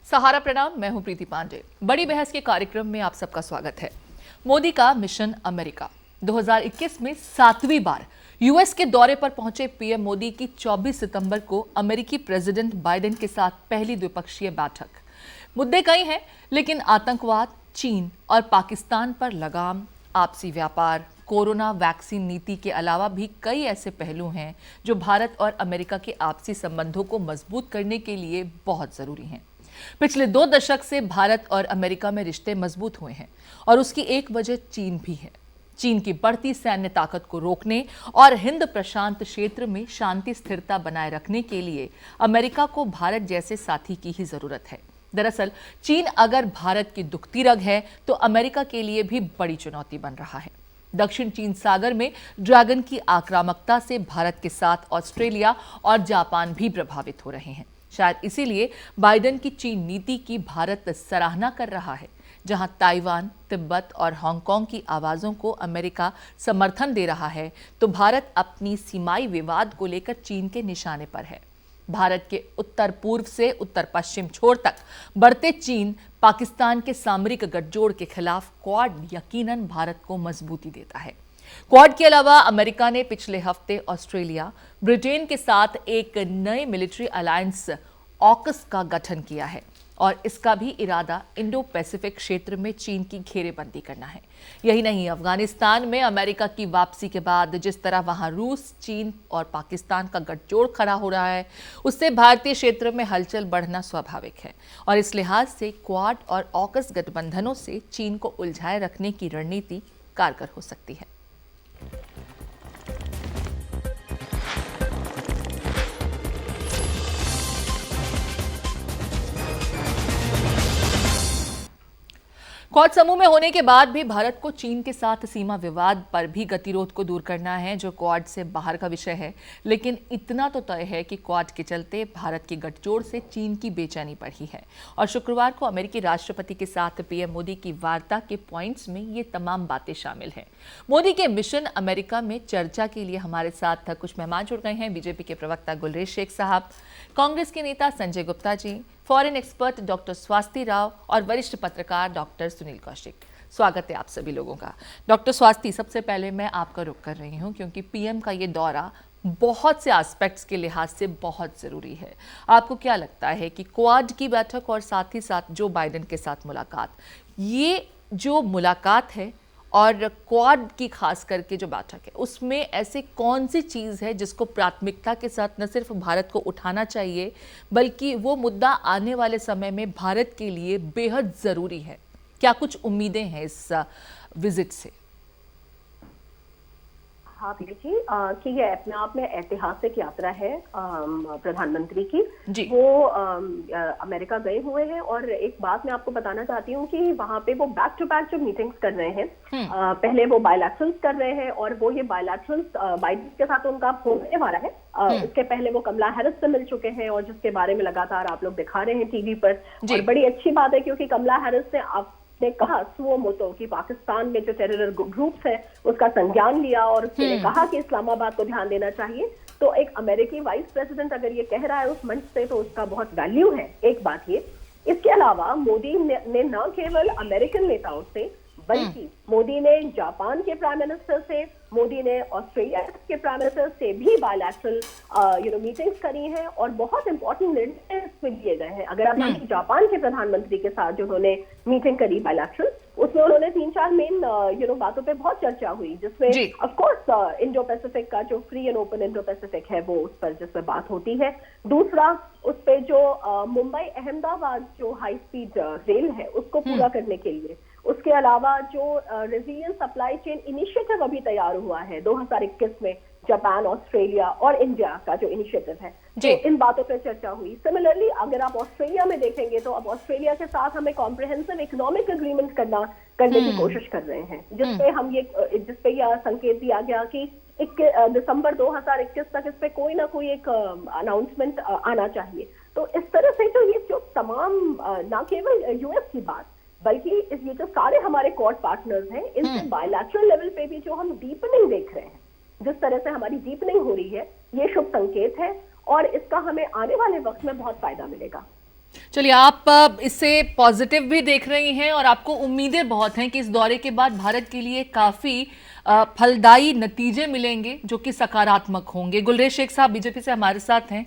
सहारा प्रणाम। मैं हूं प्रीति पांडे। बड़ी बहस के कार्यक्रम में आप सबका स्वागत है। मोदी का मिशन अमेरिका 2021 में 7वीं बार यूएस के दौरे पर पहुंचे पीएम मोदी की 24 सितंबर को अमेरिकी प्रेसिडेंट बाइडेन के साथ पहली द्विपक्षीय बैठक। मुद्दे कई हैं, लेकिन आतंकवाद, चीन और पाकिस्तान पर लगाम, आपसी व्यापार, कोरोना वैक्सीन नीति के अलावा भी कई ऐसे पहलू हैं जो भारत और अमेरिका के आपसी संबंधों को मजबूत करने के लिए बहुत जरूरी हैं। पिछले 2 दशक से भारत और अमेरिका में रिश्ते मजबूत हुए हैं और उसकी एक वजह चीन भी है। चीन की बढ़ती सैन्य ताकत को रोकने और हिंद प्रशांत क्षेत्र में शांति स्थिरता बनाए रखने के लिए अमेरिका को भारत जैसे साथी की ही जरूरत है। दरअसल चीन अगर भारत की दुखती रग है तो अमेरिका के लिए भी बड़ी चुनौती बन रहा है। दक्षिण चीन सागर में ड्रैगन की आक्रामकता से भारत के साथ ऑस्ट्रेलिया और जापान भी प्रभावित हो रहे हैं। शायद इसीलिए बाइडेन की चीन नीति की भारत सराहना कर रहा है। जहां ताइवान, तिब्बत और हांगकांग की आवाजों को अमेरिका समर्थन दे रहा है, तो भारत अपनी सीमाई विवाद को लेकर चीन के निशाने पर है। भारत के उत्तर पूर्व से उत्तर पश्चिम छोर तक बढ़ते चीन पाकिस्तान के सामरिक गठजोड़ के खिलाफ क्वाड यकीनन भारत को मजबूती देता है। क्वाड के अलावा अमेरिका ने पिछले हफ्ते ऑस्ट्रेलिया, ब्रिटेन के साथ एक नए मिलिट्री अलायंस ऑकस का गठन किया है और इसका भी इरादा इंडो पैसिफिक क्षेत्र में चीन की घेरेबंदी करना है। यही नहीं, अफगानिस्तान में अमेरिका की वापसी के बाद जिस तरह वहां रूस, चीन और पाकिस्तान का गठजोड़ खड़ा हो रहा है, उससे भारतीय क्षेत्र में हलचल बढ़ना स्वाभाविक है और इस लिहाज से क्वाड और ऑकस गठबंधनों से चीन को उलझाए रखने की रणनीति कारगर हो सकती है। क्वाड समूह में होने के बाद भी भारत को चीन के साथ सीमा विवाद पर भी गतिरोध को दूर करना है, जो क्वाड से बाहर का विषय है। लेकिन इतना तो तय है कि क्वाड के चलते भारत के गठजोड़ से चीन की बेचैनी बढ़ी है और शुक्रवार को अमेरिकी राष्ट्रपति के साथ पीएम मोदी की वार्ता के पॉइंट्स में ये तमाम बातें शामिल हैं। मोदी के मिशन अमेरिका में चर्चा के लिए हमारे साथ कुछ मेहमान जुड़ गए हैं। बीजेपी के प्रवक्ता गुलरेज शेख साहब, कांग्रेस के नेता Sanjay Gupta ji, foreign expert doctor स्वास्थी Rao और वरिष्ठ पत्रकार डॉक्टर सुनील कौशिक। स्वागत है आप सभी लोगों का। डॉक्टर स्वास्थी, सबसे पहले मैं आपका रुख कर रही हूं क्योंकि पीएम का ये दौरा बहुत से एस्पेक्ट्स के लिहाज से बहुत जरूरी है। आपको क्या लगता है कि क्वाड की बैठक और साथ ही साथ जो बाइडेन के साथ मुलाकात, ये जो मुलाकात है और क्वाड की खास करके जो बैठक है, उसमें ऐसे कौन सी चीज़ है जिसको प्राथमिकता के साथ न सिर्फ भारत को उठाना चाहिए, बल्कि वो मुद्दा आने वाले समय में भारत के लिए बेहद ज़रूरी है? क्या कुछ उम्मीदें हैं इस विजिट से? हाँ जी, कि ये अपने आप में ऐतिहासिक यात्रा है प्रधानमंत्री की। वो अमेरिका गए हुए हैं और एक बात मैं आपको बताना चाहती हूँ कि वहाँ पे वो बैक टू बैक जो मीटिंग्स कर रहे हैं, पहले वो बायलैटरल्स कर रहे हैं और वो ये बायलैटरल्स बाइडेन के साथ उनका होने वाला है। इसके पहले वो कमला हैरिस से मिल चुके हैं और जिसके बारे में लगातार आप लोग दिखा रहे हैं टीवी पर। और बड़ी अच्छी बात है क्योंकि कमला हैरिस ने कहा सुओ मोटो कि पाकिस्तान में जो टेरर ग्रुप्स है उसका संज्ञान लिया और उसने कहा कि इस्लामाबाद को ध्यान देना चाहिए। तो एक अमेरिकी वाइस प्रेसिडेंट अगर ये कह रहा है उस मंच से, तो उसका बहुत वैल्यू है। एक बात ये। इसके अलावा मोदी ने न केवल अमेरिकन नेताओं से, बल्कि मोदी ने जापान के प्राइम मिनिस्टर से, मोदी ने ऑस्ट्रेलिया के प्राइम मिनिस्टर से भी बायलैटरल मीटिंग्स करी हैं और बहुत इंपॉर्टेंट निर्णय इसमें लिए गए हैं। अगर आप जापान के प्रधानमंत्री के साथ जो उन्होंने मीटिंग करी बायलैटरल, उसमें उन्होंने 3-4 मेन बातों पे बहुत चर्चा हुई, जिसमें ऑफ कोर्स इंडो पैसिफिक का जो free and open Indo Pacific है वो उस पर जिसमें बात होती है। दूसरा, उस पे जो मुंबई अहमदाबाद जो हाई स्पीड रेल है उसको पूरा करने के लिए, उसके अलावा जो रेजिलियंस सप्लाई चेन इनिशिएटिव अभी तैयार हुआ है 2021 में, जापान, ऑस्ट्रेलिया और इंडिया का जो इनिशिएटिव है, तो इन बातों पर चर्चा हुई। सिमिलरली अगर आप ऑस्ट्रेलिया में देखेंगे तो अब ऑस्ट्रेलिया के साथ हमें कॉम्प्रिहेंसिव इकोनॉमिक एग्रीमेंट करने की कोशिश कर रहे हैं, जिसपे यह संकेत दिया गया कि दिसंबर 2021 तक इस पे कोई ना कोई एक अनाउंसमेंट आना चाहिए। तो इस तरह से तो ये जो तमाम ना केवल यूएस की बात, बल्कि ये जो सारे हमारे क्वाड पार्टनर्स हैं, इनसे बायलैटरल लेवल पे भी जो हम डीपनिंग देख रहे हैं, जिस तरह से हमारी डीपनिंग हो रही है, ये शुभ संकेत है और इसका हमें आने वाले वक्त में बहुत फायदा मिलेगा। चलिए, आप इससे पॉजिटिव भी देख रही हैं और आपको उम्मीदें बहुत हैं कि इस दौरे के बाद भारत के लिए काफी फलदायी नतीजे मिलेंगे जो कि सकारात्मक होंगे। गुलरेज शेख साहब बीजेपी से हमारे साथ हैं।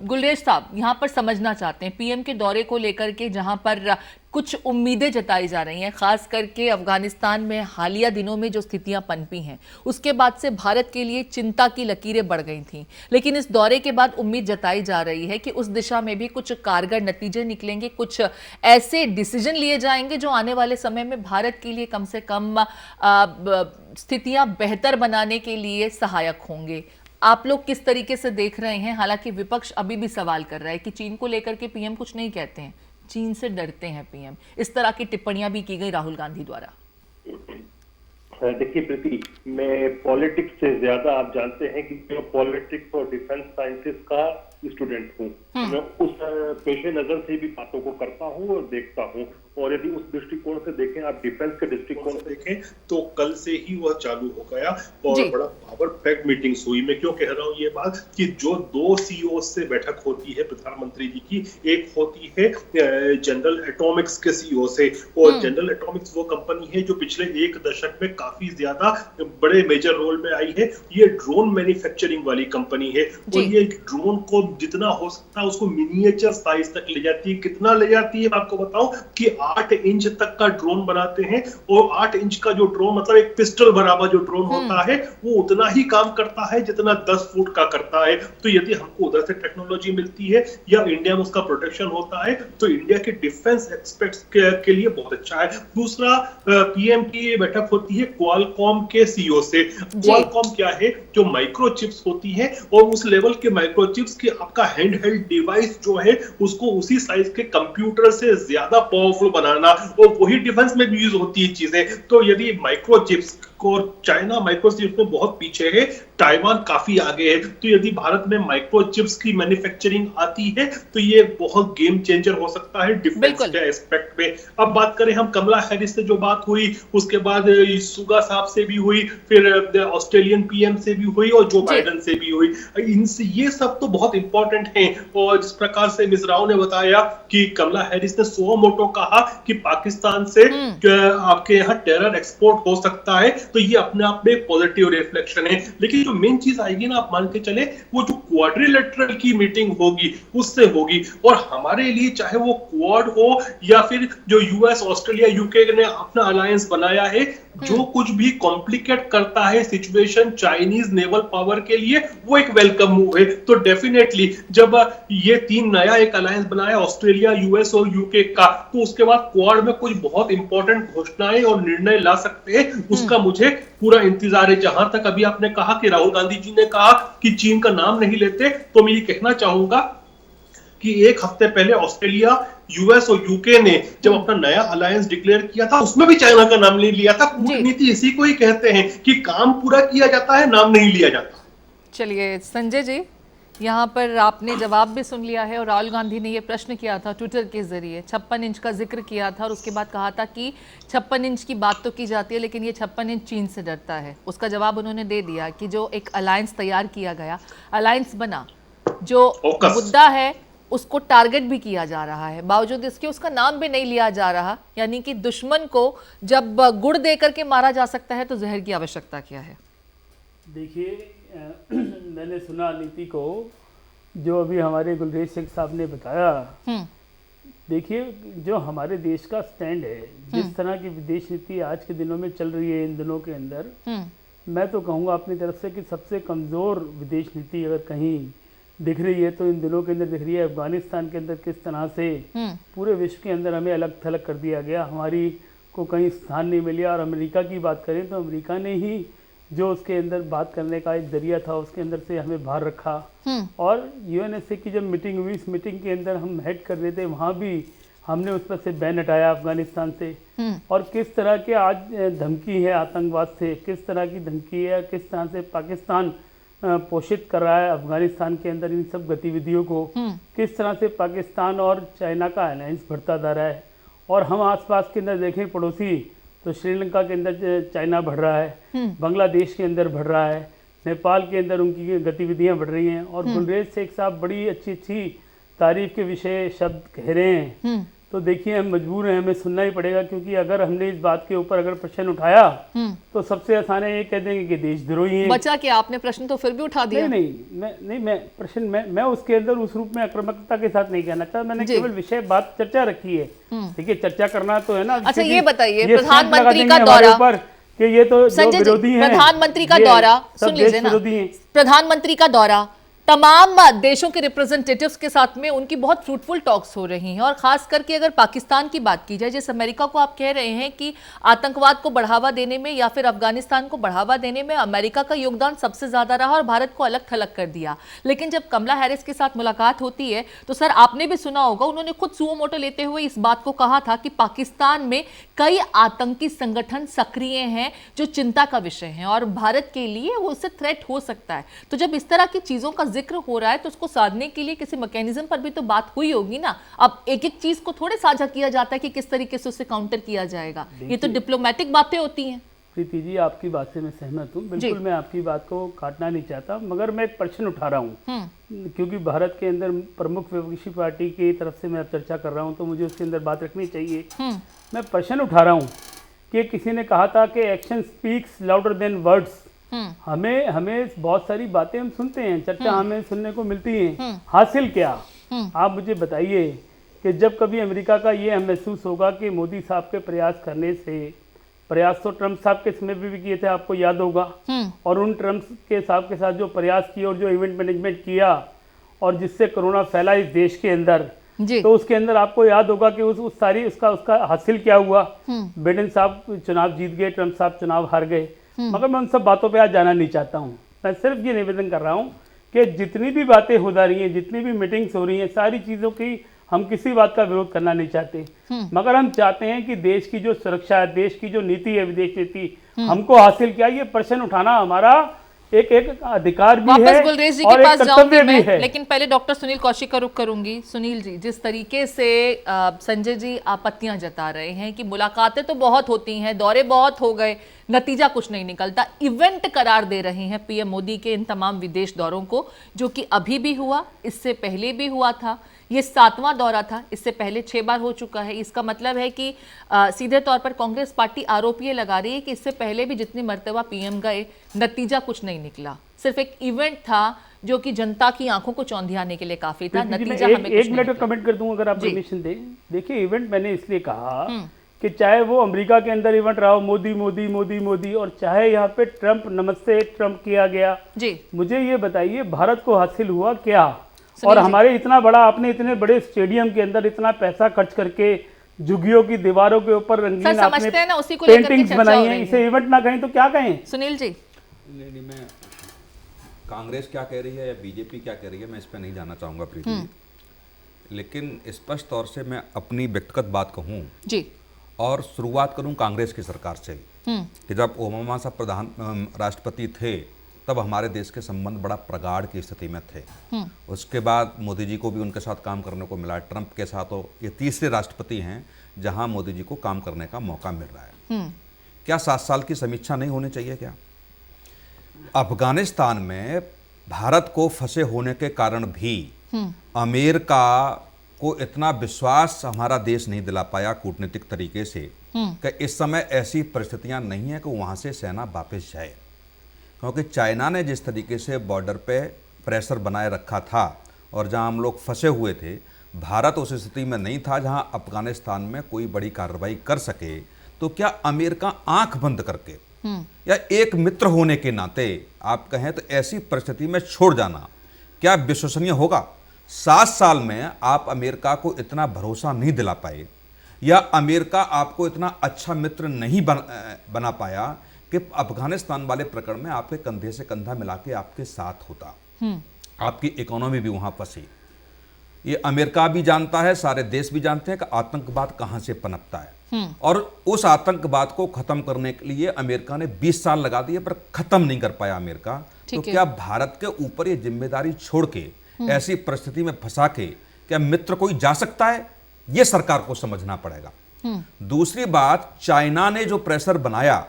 गुलरेज साहब, यहाँ पर समझना चाहते हैं पीएम के दौरे को लेकर के, जहां पर कुछ उम्मीदें जताई जा रही हैं, खास करके अफगानिस्तान में हालिया दिनों में जो स्थितियां पनपी हैं उसके बाद से भारत के लिए चिंता की लकीरें बढ़ गई थीं, लेकिन इस दौरे के बाद उम्मीद जताई जा रही है कि उस दिशा में भी कुछ कारगर नतीजे निकलेंगे, कुछ ऐसे डिसीजन लिए जाएंगे जो आने वाले समय में भारत के लिए कम से कम स्थितियां बेहतर बनाने के लिए सहायक होंगे। आप लोग किस तरीके से देख रहे हैं? हालांकि विपक्ष अभी भी सवाल कर रहा है कि चीन को लेकर के पीएम कुछ नहीं कहते हैं, चीन से डरते हैं पीएम। इस तरह की टिप्पणियां भी की गई राहुल गांधी द्वारा। देखिए प्रीति, मैं पॉलिटिक्स से ज्यादा, आप जानते हैं कि मैं पॉलिटिक्स और डिफेंस साइंसेस का स्टूडेंट हूँ। मैं उस पेशे नजर से भी बातों को करता हूँ और देखता हूँ। और यदि उस दृष्टिकोण से देखें, आप डिफेंस के दृष्टिकोण से देखें, तो कल से ही वह चालू हो गया और बड़ा पावर पैक्ड मीटिंग्स हुई। मैं क्यों कह रहा हूँ ये बात कि जो 2 सीईओ से बैठक होती है प्रधानमंत्री जी की, एक होती है जनरल एटॉमिक्स के सीईओ से, और जनरल एटॉमिक्स वो कंपनी है जो पिछले 1 दशक में काफी ज्यादा बड़े मेजर रोल में आई है। ये ड्रोन मैन्युफैक्चरिंग वाली कंपनी है और ये ड्रोन को जितना हो सकता है उसको मिनिएचर साइज तक ले जाती है। कितना ले जाती है आपको बताऊं कि 8 इंच तक का ड्रोन बनाते हैं, और 8 इंच का जो ड्रोन मतलब एक पिस्टल बराबर जो ड्रोन होता है वो उतना ही काम करता है जितना 10 फुट का करता है। तो यदि हमको उधर से टेक्नोलॉजी मिलती है या इंडिया में उसका प्रोटेक्शन होता है तो इंडिया के डिफेंस एक्सपेक्ट्स के लिए बहुत अच्छा है। दूसरा, पीएम की बैठक होती है क्वालकॉम के सीईओ से। क्वालकॉम क्या है? जो माइक्रोचिप्स होती है, और उस लेवल के माइक्रोचिप्स की आपका हैंड हेल्ड डिवाइस जो है उसको उसी साइज के कंप्यूटर से ज्यादा पावरफुल बनाना, और वही डिफेंस में भी यूज होती है चीजें। तो यदि माइक्रोचिप्स और चाइना माइक्रोचिप्स में बहुत पीछे है, ताइवान काफी आगे है, तो यदि भारत में माइक्रोचिप्स की मैन्युफैक्चरिंग आती है तो ये बहुत गेम चेंजर हो सकता है डिफेंस के एस्पेक्ट में। अब बात करें हम कमला हैरिस से जो बात हुई, उसके बाद सुगा साहब से भी हुई, फिर ऑस्ट्रेलियन पीएम से भी हुई और जो बाइडेन से भी हुई। इनसे ये सब तो बहुत इंपॉर्टेंट है। और जिस प्रकार से मिस राव ने बताया कि कमला हैरिस ने सो मोटो कहा कि पाकिस्तान से आपके यहाँ टेरर एक्सपोर्ट हो सकता है, तो ये अपने आप में एक पॉजिटिव रिफ्लेक्शन है। लेकिन जो मेन चीज आएगी ना, आप मान के चले, वो जो क्वाड्रिलेटरल की मीटिंग होगी उससे होगी। और हमारे लिए चाहे वो क्वाड हो या फिर जो यूएस ऑस्ट्रेलिया यूके ने अपना अलायंस बनाया है, जो कुछ भी कॉम्प्लिकेट करता है सिचुएशन चाइनीज नेवल पावर के लिए, वो एक वेलकम मूव है। तो डेफिनेटली जब ये 3 नया एक अलायंस बनाया ऑस्ट्रेलिया, यूएस और यूके का, तो उसके बाद क्वाड में कुछ बहुत इंपॉर्टेंट घोषणाएं और निर्णय ला सकते हैं, उसका मुझे पूरा इंतजार है। जहां तक अभी आपने कहा कि राहुल गांधी जी ने कहा कि चीन का नाम नहीं लेते, तो मैं ये कहना चाहूंगा कि 1 हफ्ते पहले ऑस्ट्रेलिया, यूएस और यूके ने जब अपना नया अलायंस डिक्लेयर किया था, उसमें भी चाइना का नाम नहीं लिया था। कूटनीति इसी को ही कहते हैं कि काम पूरा किया जाता है, नाम नहीं लिया जाता। चलिए संजय जी, यहाँ पर आपने जवाब भी सुन लिया है और राहुल गांधी ने ये प्रश्न किया था ट्विटर के जरिए, 56 इंच का जिक्र किया था और उसके बाद कहा था कि 56 इंच की बात तो की जाती है लेकिन ये 56 इंच चीन से डरता है। उसका जवाब उन्होंने दे दिया कि जो एक अलायंस तैयार किया गया, अलायंस बना, जो मुद्दा है उसको टारगेट भी किया जा रहा है, बावजूद इसके उसका नाम भी नहीं लिया जा रहा। यानी कि दुश्मन को जब गुड़ दे करके मारा जा सकता है तो जहर की आवश्यकता क्या है? देखिए, मैंने सुना नीति को जो अभी हमारे गुलरेज शेख साहब ने बताया। देखिए, जो हमारे देश का स्टैंड है, जिस तरह की विदेश नीति आज के दिनों में चल रही है, इन दिनों के अंदर, मैं तो कहूँगा अपनी तरफ से कि सबसे कमज़ोर विदेश नीति अगर कहीं दिख रही है तो इन दिनों के अंदर दिख रही है। अफगानिस्तान के अंदर किस तरह से पूरे विश्व के अंदर हमें अलग थलग कर दिया गया, हमारी को कहीं स्थान नहीं मिला। और अमेरिका की बात करें तो अमेरिका ने ही जो उसके अंदर बात करने का एक जरिया था, उसके अंदर से हमें बाहर रखा। और यूएनएसए की जब मीटिंग हुई, इस मीटिंग के अंदर हम हेड कर रहे थे, वहाँ भी हमने उस पर से बैन हटाया अफगानिस्तान से। और किस तरह के आज धमकी है आतंकवाद से, किस तरह की धमकी है, किस तरह से पाकिस्तान पोषित कर रहा है अफगानिस्तान के अंदर इन सब गतिविधियों को, किस तरह से पाकिस्तान और चाइना का अलायंस बढ़ता जा रहा है। और हम आसपास के अंदर देखें पड़ोसी, तो श्रीलंका के अंदर चाइना बढ़ रहा है, बांग्लादेश के अंदर बढ़ रहा है, नेपाल के अंदर उनकी गतिविधियां बढ़ रही हैं। और गुलरेज शेख साहब बड़ी अच्छी तारीफ के विषय शब्द कह रहे हैं, तो देखिए हम मजबूर हैं, हमें सुनना ही पड़ेगा, क्योंकि अगर हमने इस बात के ऊपर अगर प्रश्न उठाया तो सबसे आसान है ये कह देंगे कि देशद्रोही हैं। बचा कि आपने प्रश्न तो फिर भी उठा दिया। मैं उसके अंदर उस रूप में आक्रामकता के साथ नहीं कहना चाहता, मैंने केवल विषय बात चर्चा रखी है। देखिए चर्चा करना तो है ना। अच्छा ये बताइए, प्रधानमंत्री का दौरा, कि ये तो जो विरोधी हैं, प्रधानमंत्री का दौरा सुन लीजिए ना, प्रधानमंत्री का दौरा तमाम देशों के रिप्रेजेंटेटिव्स के साथ में उनकी बहुत फ्रूटफुल टॉक्स हो रही हैं, और खास करके अगर पाकिस्तान की बात की जाए, जिस अमेरिका को आप कह रहे हैं कि आतंकवाद को बढ़ावा देने में या फिर अफगानिस्तान को बढ़ावा देने में अमेरिका का योगदान सबसे ज्यादा रहा और भारत को अलग थलग कर दिया, लेकिन जब कमला हैरिस के साथ मुलाकात होती है तो सर आपने भी सुना होगा, उन्होंने खुद सुओ मोटो लेते हुए इस बात को कहा था कि पाकिस्तान में कई आतंकी संगठन सक्रिय हैं जो चिंता का विषय है और भारत के लिए वो उससे थ्रेट हो सकता है। तो जब इस तरह की चीजों का जिक्र हो रहा है तो उसको साधने के लिए किसी मैकेनिज्म पर भी तो बात हुई होगी ना। अब एक एक चीज को थोड़े साझा किया जाता है कि किस तरीके से उससे काउंटर किया जाएगा, ये तो डिप्लोमेटिक बातें होती हैं। प्रीति जी आपकी बात से मैं सहमत हूँ, बिल्कुल मैं आपकी बात को काटना नहीं चाहता, मगर मैं एक प्रश्न उठा रहा हूँ क्योंकि भारत के अंदर प्रमुख विपक्षी पार्टी की तरफ से मैं चर्चा कर रहा हूँ तो मुझे उसके अंदर बात रखनी चाहिए। मैं प्रश्न उठा रहा हूँ कि किसी ने कहा था कि action speaks louder than words. हमें बहुत सारी बातें हम सुनते हैं, चर्चा हमें सुनने को मिलती है, हासिल क्या? आप मुझे बताइए कि जब कभी अमेरिका का ये महसूस होगा कि मोदी साहब के प्रयास करने से, प्रयास तो ट्रंप साहब के समय भी किए थे आपको याद होगा, और उन ट्रंप के साहब के साथ जो प्रयास किए और जो इवेंट मैनेजमेंट किया और जिससे कोरोना फैला इस देश के अंदर, तो उसके अंदर आपको याद होगा कि उस सारी उसका हासिल क्या हुआ। बाइडेन साहब चुनाव जीत गए, ट्रंप साहब चुनाव हार गए, मगर मैं उन सब बातों पे आज जाना नहीं चाहता हूँ। मैं सिर्फ ये निवेदन कर रहा हूँ कि जितनी भी बातें हो जा रही हैं, जितनी भी मीटिंग्स हो रही हैं, सारी चीज़ों की हम किसी बात का विरोध करना नहीं चाहते, मगर हम चाहते हैं कि देश की जो सुरक्षा है, देश की जो नीति है, विदेश नीति, हमको हासिल क्या, ये प्रश्न उठाना हमारा एक अधिकार भी है गुलरेज जी और के पास एक कर्तव्य भी है। लेकिन पहले डॉक्टर सुनील कौशिक का रुख करूंगी। सुनील जी, जिस तरीके से संजय जी आपत्तियां जता रहे हैं कि मुलाकातें तो बहुत होती हैं, दौरे बहुत हो गए, नतीजा कुछ नहीं निकलता, इवेंट करार दे रहे हैं पीएम मोदी के इन तमाम विदेश दौरों को, जो कि अभी भी हुआ, इससे पहले भी हुआ था, ये 7वां दौरा था, इससे पहले 6 बार हो चुका है। इसका मतलब है कि सीधे तौर पर कांग्रेस पार्टी आरोप ये लगा रही है कि इससे पहले भी जितनी मर्तबा पीएम गए नतीजा कुछ नहीं निकला, सिर्फ एक इवेंट था जो कि जनता की आंखों को चौंधियाने के लिए काफी था, नतीजा हमें एक मिनट का कमेंट कर दूं अगर आप परमिशन दें। देखिए इवेंट मैंने इसलिए कहा कि चाहे वो अमेरिका के अंदर इवेंट रहा हो, मोदी मोदी मोदी मोदी, और चाहे यहाँ पे ट्रंप नमस्ते ट्रंप किया गया जी, मुझे ये बताइए भारत को हासिल हुआ क्या? और हमारे इतना बड़ा, आपने इतने बड़े स्टेडियम के अंदर इतना पैसा खर्च करके झुग्गियों की दीवारों के ऊपर रंगीन आपने पेंटिंग्स बनाई हैं, इसे इवेंट ना कहें तो क्या कहें? सुनील जी नहीं, मैं कांग्रेस क्या कह रही है या बीजेपी क्या कह रही है मैं इस पर नहीं जाना चाहूँगा प्रीति, लेकिन स्पष्ट तौर से मैं अपनी व्यक्तिगत बात कहूँ जी, और शुरुआत करूँ कांग्रेस की सरकार से कि जब ओबामा साहब राष्ट्रपति थे तब हमारे देश के संबंध बड़ा प्रगाढ़ की स्थिति में थे। उसके बाद मोदी जी को भी उनके साथ काम करने को मिला, ट्रंप के साथ तो ये तीसरे राष्ट्रपति हैं जहां मोदी जी को काम करने का मौका मिल रहा है। क्या 7 साल की समीक्षा नहीं होनी चाहिए? क्या अफगानिस्तान में भारत को फंसे होने के कारण भी अमेरिका को इतना विश्वास हमारा देश नहीं दिला पाया कूटनीतिक तरीके से कि इस समय ऐसी परिस्थितियां नहीं है कि वहां से सेना वापस जाए, क्योंकि चाइना ने जिस तरीके से बॉर्डर पे प्रेशर बनाए रखा था और जहां हम लोग फंसे हुए थे, भारत उस स्थिति में नहीं था जहां अफगानिस्तान में कोई बड़ी कार्रवाई कर सके। तो क्या अमेरिका आंख बंद करके या एक मित्र होने के नाते आप कहें तो ऐसी परिस्थिति में छोड़ जाना क्या विश्वसनीय होगा? 7 साल में आप अमेरिका को इतना भरोसा नहीं दिला पाए या अमेरिका आपको इतना अच्छा मित्र नहीं बना पाया कि अफगानिस्तान वाले प्रकरण में आपके कंधे से कंधा मिला के आपके साथ होता। आपकी इकोनॉमी भी वहां फंसी। ये अमेरिका भी जानता है, सारे देश भी जानते हैं कि आतंकवाद कहां से पनपता है, और उस आतंकवाद को खत्म करने के लिए अमेरिका ने 20 साल लगा दिए पर खत्म नहीं कर पाया अमेरिका। तो क्या भारत के ऊपर ये जिम्मेदारी छोड़ के ऐसी परिस्थिति में फंसा के क्या मित्र कोई जा सकता है? ये सरकार को समझना पड़ेगा। दूसरी बात, चाइना ने जो प्रेशर बनाया,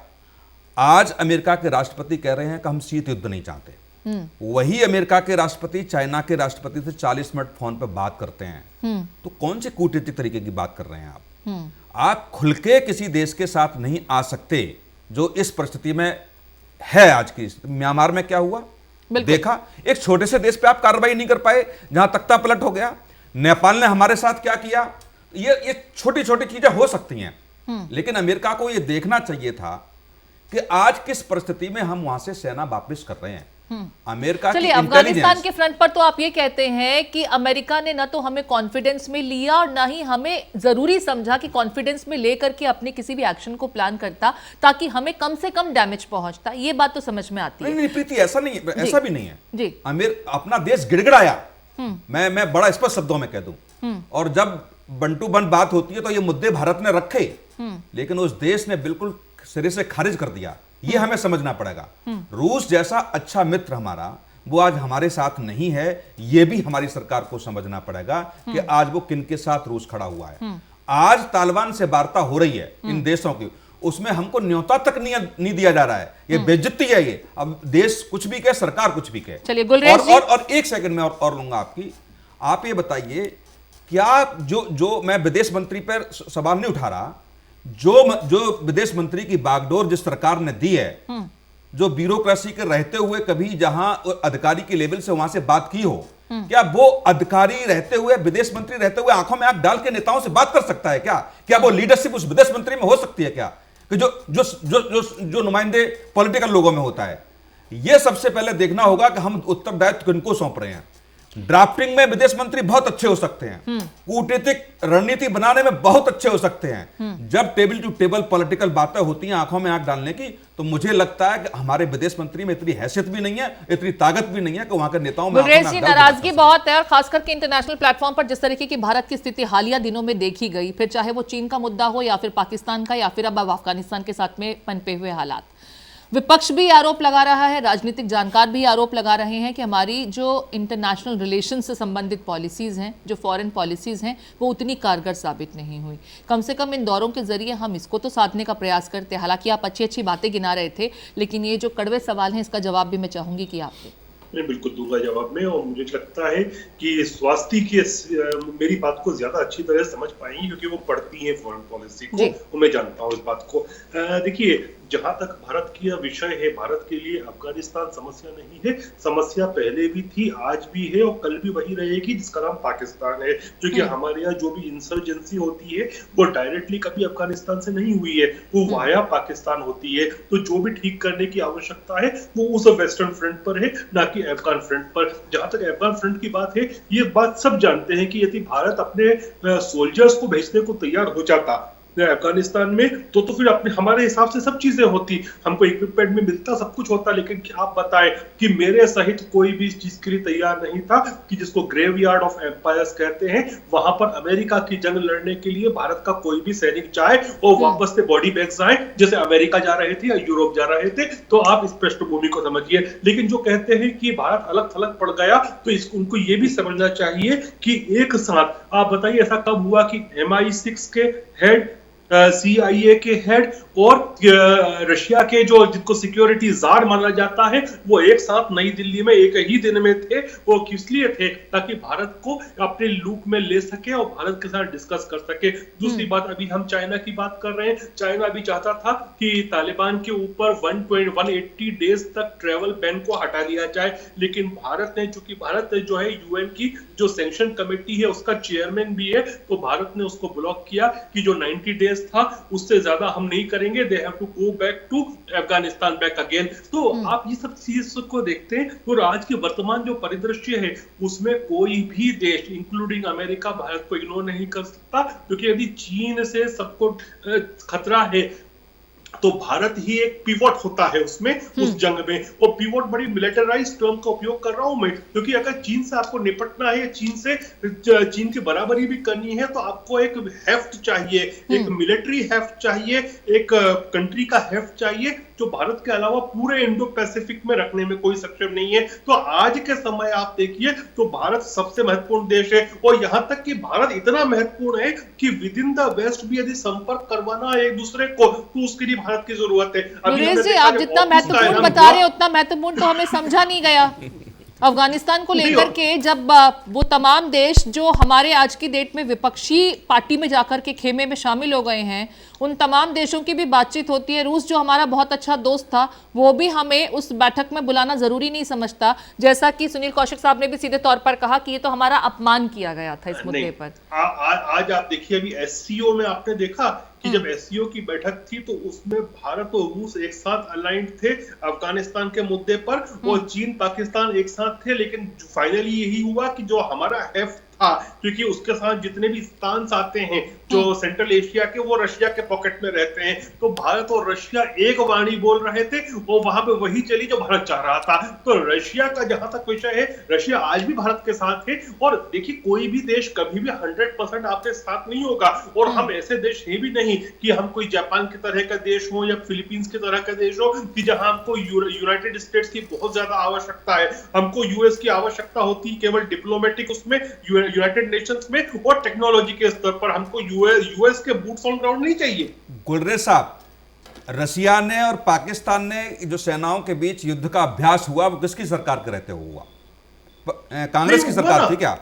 आज अमेरिका के राष्ट्रपति कह रहे हैं कि हम शीत युद्ध नहीं चाहते। वही अमेरिका के राष्ट्रपति चाइना के राष्ट्रपति से 40 मिनट फोन पर बात करते हैं। तो कौन से कूटनीतिक तरीके की बात कर रहे हैं आप? आप खुल के किसी देश के साथ नहीं आ सकते जो इस परिस्थिति में है। आज की म्यांमार में क्या हुआ देखा, एक छोटे से देश पे आप कार्रवाई नहीं कर पाए जहां तख्ता पलट हो गया। नेपाल ने हमारे साथ क्या किया। ये छोटी छोटी चीजें हो सकती हैं, लेकिन अमेरिका को ये देखना चाहिए था कि आज किस परिस्थिति में हम वहां से सेना वापस कर रहे हैं। अमेरिका चलिए, अफगानिस्तान के फ्रंट पर तो आप ये कहते हैं कि अमेरिका ने ना तो हमें कॉन्फिडेंस में लिया और ना ही हमें जरूरी समझा कि कॉन्फिडेंस में लेकर के अपने किसी भी एक्शन को प्लान करता ताकि हमें कम से कम डैमेज पहुंचता। ये बात तो समझ में आती है। नहीं प्रीति, ऐसा नहीं, ऐसा भी नहीं है जी। अपना देश गिड़गिड़ाया, मैं बड़ा स्पष्ट शब्दों में कह दूं। और जब बंटू बंद बात होती है तो ये मुद्दे भारत ने रखे, लेकिन उस देश ने बिल्कुल सिरे से खारिज कर दिया। ये हमें समझना पड़ेगा। रूस जैसा अच्छा मित्र हमारा, वो आज हमारे साथ नहीं है। ये भी हमारी सरकार को समझना पड़ेगा कि आज वो किन के साथ रूस खड़ा हुआ है। आज तालिबान से वार्ता हो रही है इन देशों की, उसमें हमको न्योता तक नहीं दिया जा रहा है। ये बेइज्जती है। ये अब देश कुछ भी कहे, सरकार कुछ भी कहे। चलिए गुलरेज जी, और एक सेकंड में और लूंगा आपकी। आप ये बताइए, क्या जो मैं विदेश मंत्री पर सवाल नहीं उठा रहा, जो विदेश मंत्री की बागडोर जिस सरकार ने दी है, जो ब्यूरोक्रेसी के रहते हुए कभी जहां अधिकारी के लेवल से वहां से बात की हो, क्या वो अधिकारी रहते हुए, विदेश मंत्री रहते हुए आंखों में आंख डाल के नेताओं से बात कर सकता है? क्या वो लीडरशिप उस विदेश मंत्री में हो सकती है क्या, कि जो नुमाइंदे पॉलिटिकल लोगों में होता है? यह सबसे पहले देखना होगा कि हम उत्तरदायित्व किनको सौंप रहे हैं। ड्राफ्टिंग में विदेश मंत्री बहुत अच्छे हो सकते हैं, कूटनीतिक रणनीति बनाने में बहुत अच्छे हो सकते हैं। जब टेबल टू टेबल पॉलिटिकल बातें होती हैं आंखों में आंख डालने की, तो मुझे लगता है कि हमारे विदेश मंत्री में इतनी हैसियत भी नहीं है, इतनी ताकत भी नहीं है कि वहां के नेताओं में नाराजगी बहुत है। और खास करके इंटरनेशनल प्लेटफॉर्म पर जिस तरीके की भारत की स्थिति हालिया दिनों में देखी गई, फिर चाहे वो चीन का मुद्दा हो या फिर पाकिस्तान का या फिर अब अफगानिस्तान के साथ में पनपे हुए हालात, विपक्ष भी आरोप लगा रहा है, राजनीतिक जानकार भी आरोप लगा रहे हैं कि हमारी जो इंटरनेशनल रिलेशन से संबंधित पॉलिसीज़ हैं, जो फॉरेन पॉलिसीज़ हैं, वो उतनी कारगर साबित नहीं हुई। कम से कम इन दौरों के जरिए हम इसको तो साधने का प्रयास करते हैं। हालांकि आप अच्छी अच्छी बातें गिना रहे थे, लेकिन ये जो कड़वे सवाल हैं, इसका जवाब भी मैं चाहूंगी कि आप दें। मैं बिल्कुल दूंगा जवाब में। और मुझे लगता है कि स्वास्थ्य की मेरी बात को ज्यादा अच्छी तरह समझ पाएंगी, क्योंकि वो पढ़ती हैं फॉरेन पॉलिसी को, और मैं जानता हूँ इस बात को। देखिए, जहां तक भारत की विषय है, भारत के लिए अफगानिस्तान समस्या नहीं है। समस्या पहले भी थी, आज भी है और कल भी वही रहेगी, जिसका नाम पाकिस्तान है। क्योंकि हमारे यहाँ जो भी इंसर्जेंसी होती है वो डायरेक्टली कभी अफगानिस्तान से नहीं हुई है, वो वाया पाकिस्तान होती है। तो जो भी ठीक करने की आवश्यकता है वो उस वेस्टर्न फ्रंट पर है, ना कि अफगान फ्रंट पर। जहां तक अफगान फ्रंट की बात है, ये बात सब जानते हैं कि यदि भारत अपने सोल्जर्स को भेजने को तैयार हो जाता अफगानिस्तान में, तो फिर अपने हमारे हिसाब से सब चीजें होती, हमको इक्विपमेंट में मिलता, सब कुछ होता। लेकिन क्या आप बताएं कि मेरे सहित कोई भी इस चीज के लिए तैयार नहीं था कि जिसको ग्रेवयार्ड ऑफ एम्पायर्स कहते हैं, वहां पर अमेरिका की जंग लड़ने के लिए भारत का कोई भी सैनिक जाए और वापस से बॉडी बैग्स आए, जैसे अमेरिका जा रहे थे या यूरोप जा रहे थे। तो आप इस पृष्ठभूमि को समझिए। लेकिन जो कहते हैं कि भारत अलग थलग पड़ गया, तो उनको ये भी समझना चाहिए कि एक साथ आप बताइए ऐसा कब हुआ कि MI6 के हेड, CIA के हेड और रशिया के जो जिनको सिक्योरिटी जार माना जाता है, वो एक साथ नई दिल्ली में एक ही दिन में थे। वो किस लिए थे? ताकि भारत को अपने लूप में ले सके और भारत के साथ डिस्कस कर सके। दूसरी बात, अभी हम चाइना की बात कर रहे हैं। चाइना भी चाहता था कि तालिबान के ऊपर 180 डेज तक ट्रेवल बैन को हटा लिया जाए, लेकिन भारत ने, चूंकि भारत जो है UN की जो सैंक्शन कमेटी है उसका चेयरमैन भी है, तो भारत ने उसको ब्लॉक किया कि जो 90 डेज था उससे ज्यादा हम नहीं करेंगे, they have to go back to Afghanistan back again. तो आप ये सब चीज को देखते हैं, और आज के वर्तमान जो परिदृश्य है उसमें कोई भी देश इंक्लूडिंग अमेरिका भारत को इग्नोर नहीं कर सकता, क्योंकि यदि चीन से सबको खतरा है तो भारत ही एक पिवोट होता है उसमें, उस जंग में। और पिवोट बड़ी मिलिटराइज टर्म का उपयोग कर रहा हूं मैं, क्योंकि अगर चीन से आपको निपटना है, चीन की बराबरी भी करनी है, तो आपको एक हेफ्ट चाहिए, एक मिलिट्री हेफ्ट चाहिए, एक कंट्री का हेफ्ट चाहिए, जो भारत के अलावा पूरे इंडो पैसिफिक में रखने में कोई सक्षम नहीं है। तो आज के समय आप देखिए तो भारत सबसे महत्वपूर्ण देश है, और यहां तक कि भारत इतना महत्वपूर्ण है कि विद इन द वेस्ट भी यदि संपर्क करवाना है एक दूसरे को, तो उसके लिए भारत भारत की जरूरत है। गुरेज जी, आप जितना महत्वपूर्ण बता रहे हैं उतना महत्वपूर्ण तो हमें समझा नहीं गया। अफगानिस्तान को लेकर के जब वो तमाम देश जो हमारे आज की डेट में विपक्षी पार्टी में जाकर के खेमे में शामिल हो गए हैं, उन तमाम देशों की भी बातचीत होती है। रूस जो हमारा बहुत अच्छा दोस्त था, वो भी हमें उस बैठक में बुलाना जरूरी नहीं समझता, जैसा कि सुनील कौशिक साहब ने भी सीधे तौर पर कहा कि ये तो हमारा अपमान किया गया था इस मुद्दे पर। आज आप देखिए, अभी एससीओ में आपने देखा कि जब एससीओ की बैठक थी तो उसमें भारत और रूस एक साथ अलाइंड थे अफगानिस्तान के मुद्दे पर, और चीन पाकिस्तान एक साथ थे। लेकिन फाइनली यही हुआ कि जो हमारा हेफ था, क्योंकि उसके साथ जितने भी स्थान आते हैं जो सेंट्रल एशिया के, वो रशिया के पॉकेट में रहते हैं, तो भारत और रशिया एक वाणी बोल रहे थे, वो वहां पे वही चली जो भारत चाह रहा था। तो रशिया का जहां तक विषय है, रशिया आज भी भारत के साथ है। और देखिए, कोई भी देश कभी भी 100% आपके साथ नहीं होगा, और हम ऐसे देश हैं भी नहीं कि हम कोई जापान की तरह का देश हो या फिलीपींस की तरह का देश हो कि जहां हमको यूनाइटेड स्टेट्स की बहुत ज्यादा आवश्यकता है। हमको यूएस की आवश्यकता होती है केवल डिप्लोमेटिक उसमें, यूनाइटेड नेशंस में, और टेक्नोलॉजी के स्तर पर हमको यूएस के बूट्स ऑन ग्राउंड नहीं चाहिए। गुलरेज साहब, रशिया ने और पाकिस्तान ने जो सेनाओं के बीच युद्ध का अभ्यास हुआ, वो किसकी सरकार के रहते हुआ? कांग्रेस की सरकार थी क्या?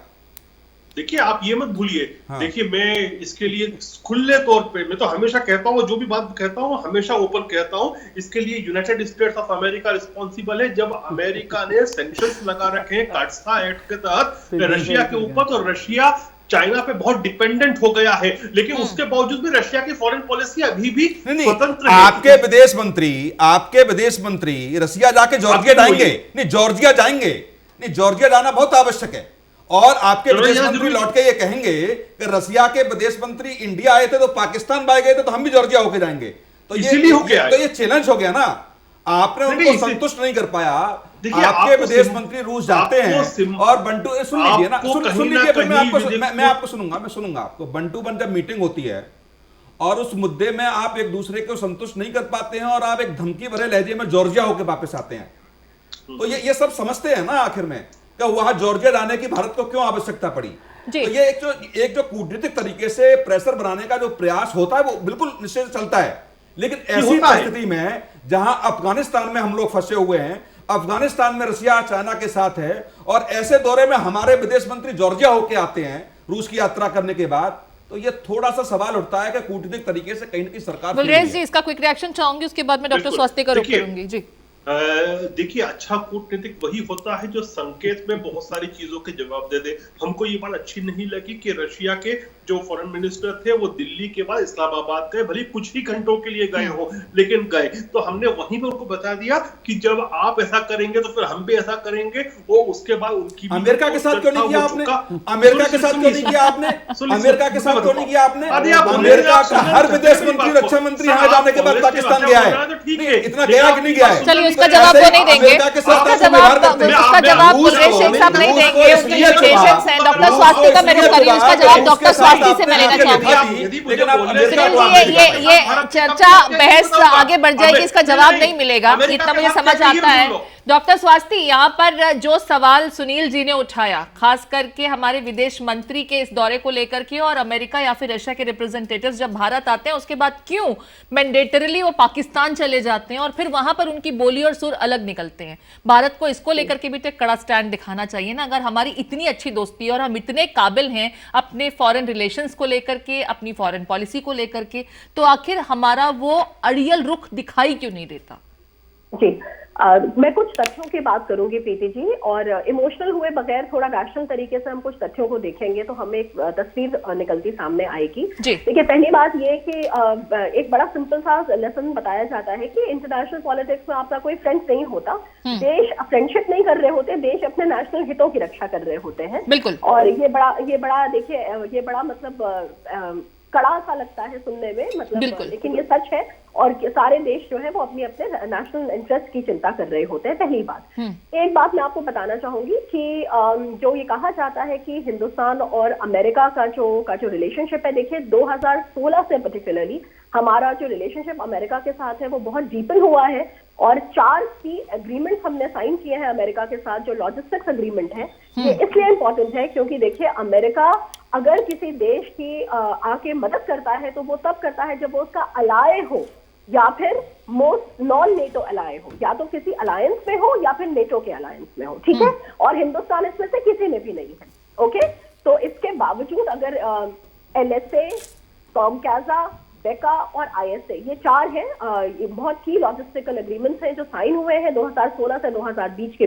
देखिए, आप ये मत भूलिए। हाँ। देखिए, मैं इसके लिए खुले तौर पे, मैं तो हमेशा कहता हूँ, जो भी बात कहता हूँ हमेशा ओपन कहता हूँ, इसके लिए United states of America responsible है। जब अमेरिका ने सैंक्शंस लगा रखे हैं काट्सा एक्ट के तहत रशिया के ऊपर, तो रशिया चाइना पे बहुत डिपेंडेंट हो गया है, लेकिन उसके बावजूद भी रशिया की फॉरेन पॉलिसी अभी भी स्वतंत्र है। आपके विदेश मंत्री रशिया जाके जॉर्जिया जाएंगे? नहीं, जॉर्जिया जाएंगे? नहीं, जॉर्जिया जाना बहुत आवश्यक है। और आपके विदेश मंत्री लौट के ये कहेंगे कि रशिया के विदेश मंत्री इंडिया आए थे तो पाकिस्तान बाय गए थे, तो हम भी जॉर्जिया होके जाएंगे। तो ये चैलेंज हो गया ना, आपने उनको संतुष्ट नहीं कर पाया। आपके विदेश मंत्री रूस जाते हैं और बंटू, सुन लीजिए ना, सुन लीजिए, फिर मैं आपको सुनूंगा आपको। बंटू बन जब मीटिंग होती है और उस मुद्दे में आप एक दूसरे को संतुष्ट नहीं कर पाते हैं और आप एक धमकी भरे लहजे में जॉर्जिया होकर वापस आते हैं, तो ये सब समझते हैं ना आखिर में कि वहां जॉर्जिया जाने की भारत को क्यों आवश्यकता पड़ी। तो ये एक जो कूटनीतिक तरीके से प्रेशर बनाने का जो प्रयास होता है, वो बिल्कुल निश्चय चलता है। लेकिन ऐसी परिस्थिति में जहां अफगानिस्तान में हम लोग फंसे हुए हैं, अफगानिस्तान में रशिया चाइना के साथ है, और ऐसे दौरे में हमारे विदेश मंत्री जॉर्जिया होके आते हैं रूस की यात्रा करने के बाद, तो ये थोड़ा सा सवाल उठता है कि कूटनीतिक तरीके से कहीं ना कहीं सरकार। गुलरेज जी, इसका क्विक रिएक्शन चाहूंगी, उसके बाद में डॉक्टर स्वास्थ्य का रुख करूंगी जी। देखिए, अच्छा कूटनीतिक वही होता है जो संकेत में बहुत सारी चीजों के जवाब दे दे। हमको ये बात अच्छी नहीं लगी कि रशिया के जो फॉरेन मिनिस्टर थे वो दिल्ली के बाद इस्लामाबाद गए, भले कुछ ही घंटों के लिए गए हो, लेकिन गए। तो हमने वहीं पर उनको बता दिया कि जब आप ऐसा करेंगे तो फिर हम भी ऐसा करेंगे। वो उसके बाद उनकी अमेरिका के साथ क्यों नहीं किया आपने? अमेरिका के साथ क्यों नहीं किया आपने? अमेरिका के साथ क्यों नहीं किया आपने? अमेरिका का हर विदेश मंत्री, रक्षा मंत्री यहाँ जाने के बाद पाकिस्तान गया है, इतना गया कि नहीं गया है? चलिए, उसका जवाब वो नहीं देंगे, उसका जवाब गुलरेज शेख साहब नहीं देंगे, उनके लिमिटेशंस हैं। डॉक्टर स्वास्थ्य का मैं रुख कर रही हूं, उसका जवाब डॉक्टर स्वास्थ्य से मैं लेना चाहूंगी। सुनील जी, ये चर्चा बहस आगे बढ़ जाएगी, इसका जवाब नहीं मिलेगा, इतना मुझे समझ आता है। डॉक्टर स्वास्थी, यहाँ पर जो सवाल सुनील जी ने उठाया, खास करके हमारे विदेश मंत्री के इस दौरे को लेकर के, और अमेरिका या फिर रशिया के रिप्रेजेंटेटिव्स जब भारत आते हैं उसके बाद क्यों मैंडेटरीली वो पाकिस्तान चले जाते हैं और फिर वहां पर उनकी बोली और सुर अलग निकलते हैं। भारत को इसको लेकर के भी तो एक कड़ा स्टैंड दिखाना चाहिए ना। अगर हमारी इतनी अच्छी दोस्ती और हम इतने काबिल हैं अपने फॉरेन रिलेशंस को लेकर के, अपनी फॉरेन पॉलिसी को लेकर के, तो आखिर हमारा वो अड़ियल रुख दिखाई क्यों नहीं देता? जी, मैं कुछ तथ्यों की बात करूंगी प्रीति जी, और इमोशनल हुए बगैर थोड़ा रैशनल तरीके से हम कुछ तथ्यों को देखेंगे तो हमें एक तस्वीर निकलती सामने आएगी। देखिए, पहली बात ये कि एक बड़ा सिंपल सा लेसन बताया जाता है कि इंटरनेशनल पॉलिटिक्स में आपका कोई फ्रेंड नहीं होता, देश फ्रेंडशिप नहीं कर रहे होते, देश अपने नेशनल हितों की रक्षा कर रहे होते हैं। बिल्कुल। और ये बड़ा देखिए, ये बड़ा मतलब कड़ा सा लगता है सुनने में, मतलब, लेकिन ये सच है। और सारे देश जो है वो अपने अपने नेशनल इंटरेस्ट की चिंता कर रहे होते हैं, पहली बात। एक बात मैं आपको बताना चाहूंगी कि जो ये कहा जाता है कि हिंदुस्तान और अमेरिका का जो रिलेशनशिप है, देखिए 2016 से पर्टिकुलरली हमारा जो रिलेशनशिप अमेरिका के साथ है वो बहुत डीपन हुआ है, और 4 की एग्रीमेंट्स हमने साइन किए हैं अमेरिका के साथ। जो लॉजिस्टिक्स एग्रीमेंट है ये इसलिए इंपॉर्टेंट है क्योंकि देखिए, अमेरिका अगर किसी देश की आके मदद करता है तो वो तब करता है जब वो उसका अलाय हो, या फिर मोस्ट नॉन नेटो अलाय हो, या तो किसी अलायंस में हो या फिर नेटो के अलायंस में हो, ठीक है, और हिंदुस्तान इसमें से किसी में भी नहीं है। ओके, तो इसके बावजूद अगर LSA, कॉमकैसा, बेका और ISA, ये 4 हैं, ये बहुत की लॉजिस्टिकल एग्रीमेंट्स हैं जो साइन हुए हैं 2016 से 2020 के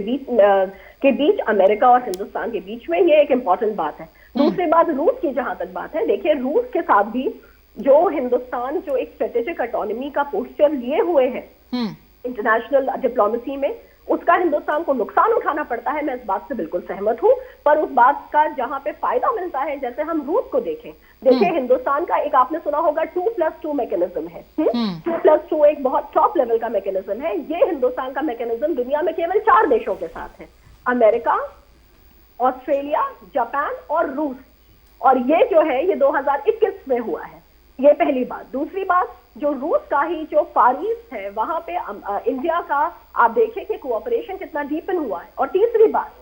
बीच अमेरिका और हिंदुस्तान के बीच में। ये एक इंपॉर्टेंट बात है। दूसरी बात रूस की जहां तक बात है, देखिए रूस के साथ भी जो हिंदुस्तान जो एक स्ट्रेटेजिक ऑटोनॉमी का पोस्चर लिए हुए हैं इंटरनेशनल डिप्लोमेसी में, उसका हिंदुस्तान को नुकसान उठाना पड़ता है, मैं इस बात से बिल्कुल सहमत हूं। पर उस बात का जहां पे फायदा मिलता है, जैसे हम रूस को देखें, देखिए हिंदुस्तान का एक आपने सुना होगा 2+2 मैकेनिज्म है। 2+2 एक बहुत टॉप लेवल का मैकेनिज्म है। ये हिंदुस्तान का मैकेनिज्म दुनिया में केवल 4 देशों के साथ है, अमेरिका, ऑस्ट्रेलिया, जापान और रूस। और ये जो है ये 2021 में हुआ है, ये पहली बात। दूसरी बात, जो रूस का ही जो फार ईस्ट है वहां पे इंडिया का आप देखें कि कोऑपरेशन कितना डीपन हुआ है। और तीसरी बात,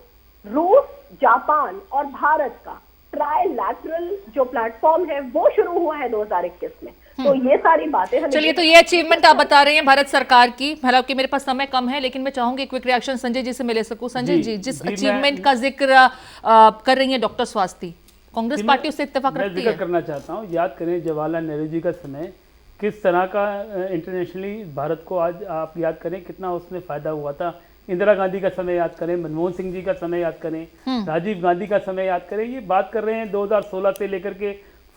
रूस, जापान और भारत का ट्राइलैटरल जो प्लेटफॉर्म है वो शुरू हुआ है 2021 में। तो ये सारी बातें हमें, चलिए, तो ये अचीवमेंट आप बता रहे हैं भारत सरकार की। हालांकि मेरे पास समय कम है, लेकिन मैं चाहूंगी क्विक रिएक्शन संजय जी से मिले सकूं। संजय जी, जिस अचीवमेंट का जिक्र कर रही है डॉक्टर स्वास्थी, कांग्रेस पार्टी उससे इत्तेफाक रखती है? मैं जिक्र करना चाहता हूँ, याद करें जवाहरलाल नेहरू जी का समय किस तरह का इंटरनेशनली भारत को, आज आप याद करें कितना उसमें फायदा हुआ था। इंदिरा गांधी का समय याद करें, मनमोहन सिंह जी का समय याद करें, राजीव गांधी का समय याद करें। ये बात कर रहे हैं 2016 से लेकर के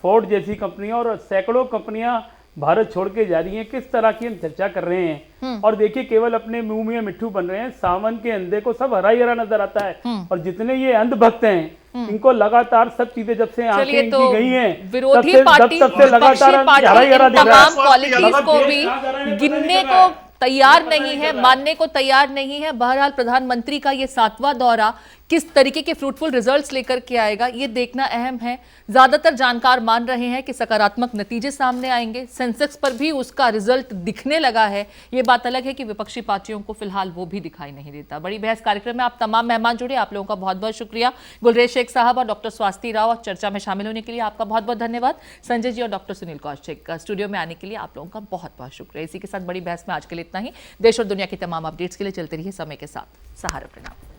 फोर्ड जैसी कंपनियां और सैकड़ों कंपनियां भारत छोड़ के जा रही हैं, किस तरह की हम चर्चा कर रहे हैं। और देखिए केवल अपने मुंह में मिट्ठू बन रहे हैं, सावन के अंधे को सब हरा ही हरा नजर आता है। और जितने ये अंधभक्त हैं, इनको लगातार सब चीजें जब से आंखें इनकी गई हैं, विरोधी पार्टी लगातार हरा ही हरा दिख रहा है। तमाम क्वालिटीज को भी गिनने को तैयार नहीं है, मानने को तैयार नहीं है। बहरहाल प्रधानमंत्री का ये 7वां दौरा किस तरीके के फ्रूटफुल रिजल्ट्स लेकर के आएगा, ये देखना अहम है। ज्यादातर जानकार मान रहे हैं कि सकारात्मक नतीजे सामने आएंगे। सेंसेक्स पर भी उसका रिजल्ट दिखने लगा है। ये बात अलग है कि विपक्षी पार्टियों को फिलहाल वो भी दिखाई नहीं देता। बड़ी बहस कार्यक्रम में आप तमाम मेहमान जुड़े, आप लोगों का बहुत बहुत शुक्रिया। गुलरेज शेख साहब और डॉक्टर स्वास्थी राव और चर्चा में शामिल होने के लिए आपका बहुत बहुत धन्यवाद। संजय जी और डॉक्टर सुनील कौशिक स्टूडियो में आने के लिए आप लोगों का बहुत बहुत शुक्रिया। इसी के साथ बड़ी बहस में आज के लिए इतना ही। देश और दुनिया की तमाम अपडेट्स के लिए चलते रहिए समय के साथ। सहारा। प्रणाम।